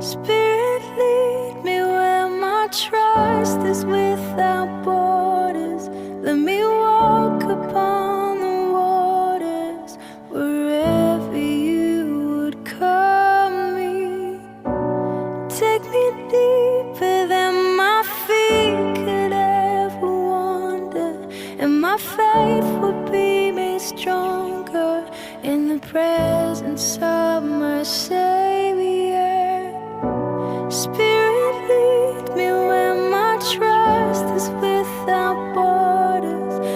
Spirit, lead me where my trust is without borders. Let me walk upon the waters wherever you would call me. Take me deeper than my feet could ever wander, and my faith would be made stronger in the presence of myself.